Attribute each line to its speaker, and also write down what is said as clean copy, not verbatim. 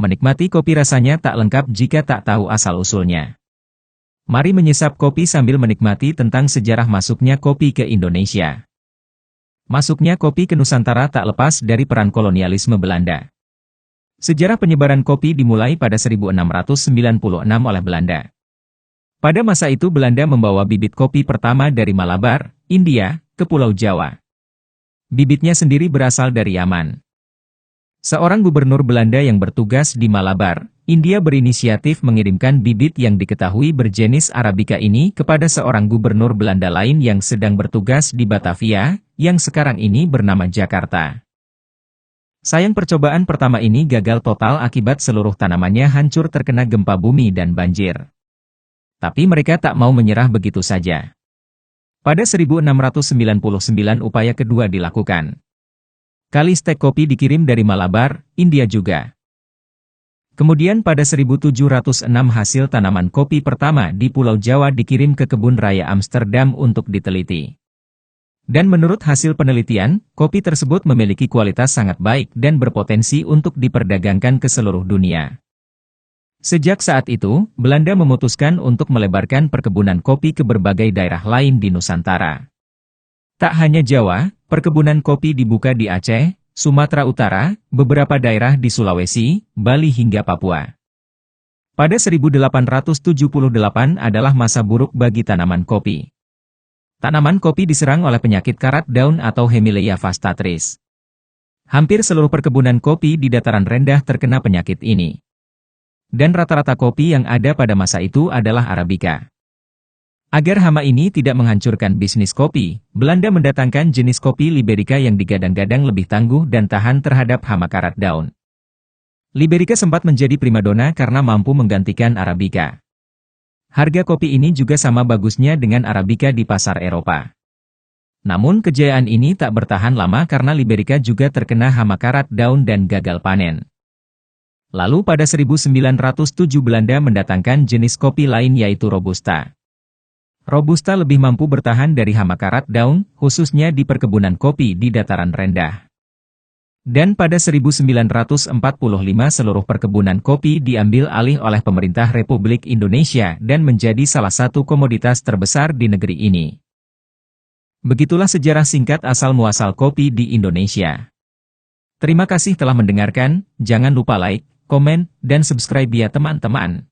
Speaker 1: Menikmati kopi rasanya tak lengkap jika tak tahu asal-usulnya. Mari menyesap kopi sambil menikmati tentang sejarah masuknya kopi ke Indonesia. Masuknya kopi ke Nusantara tak lepas dari peran kolonialisme Belanda. Sejarah penyebaran kopi dimulai pada 1696 oleh Belanda. Pada masa itu Belanda membawa bibit kopi pertama dari Malabar, India, ke Pulau Jawa. Bibitnya sendiri berasal dari Yaman. Seorang gubernur Belanda yang bertugas di Malabar, India berinisiatif mengirimkan bibit yang diketahui berjenis Arabica ini kepada seorang gubernur Belanda lain yang sedang bertugas di Batavia, yang sekarang ini bernama Jakarta. Sayang percobaan pertama ini gagal total akibat seluruh tanamannya hancur terkena gempa bumi dan banjir. Tapi mereka tak mau menyerah begitu saja. Pada 1699 upaya kedua dilakukan. Kali stek kopi dikirim dari Malabar, India juga. Kemudian pada 1706 hasil tanaman kopi pertama di Pulau Jawa dikirim ke kebun raya Amsterdam untuk diteliti. Dan menurut hasil penelitian, kopi tersebut memiliki kualitas sangat baik dan berpotensi untuk diperdagangkan ke seluruh dunia. Sejak saat itu, Belanda memutuskan untuk melebarkan perkebunan kopi ke berbagai daerah lain di Nusantara. Tak hanya Jawa, perkebunan kopi dibuka di Aceh, Sumatera Utara, beberapa daerah di Sulawesi, Bali hingga Papua. Pada 1878 adalah masa buruk bagi tanaman kopi. Tanaman kopi diserang oleh penyakit karat daun atau Hemileia vastatris. Hampir seluruh perkebunan kopi di dataran rendah terkena penyakit ini. Dan rata-rata kopi yang ada pada masa itu adalah Arabica. Agar hama ini tidak menghancurkan bisnis kopi, Belanda mendatangkan jenis kopi Liberica yang digadang-gadang lebih tangguh dan tahan terhadap hama karat daun. Liberica sempat menjadi primadona karena mampu menggantikan Arabica. Harga kopi ini juga sama bagusnya dengan Arabica di pasar Eropa. Namun kejayaan ini tak bertahan lama karena Liberica juga terkena hama karat daun dan gagal panen. Lalu pada 1907 Belanda mendatangkan jenis kopi lain yaitu Robusta. Robusta lebih mampu bertahan dari hama karat daun, khususnya di perkebunan kopi di dataran rendah. Dan pada 1945 seluruh perkebunan kopi diambil alih oleh pemerintah Republik Indonesia dan menjadi salah satu komoditas terbesar di negeri ini. Begitulah sejarah singkat asal-muasal kopi di Indonesia. Terima kasih telah mendengarkan, jangan lupa like, komen, dan subscribe ya teman-teman.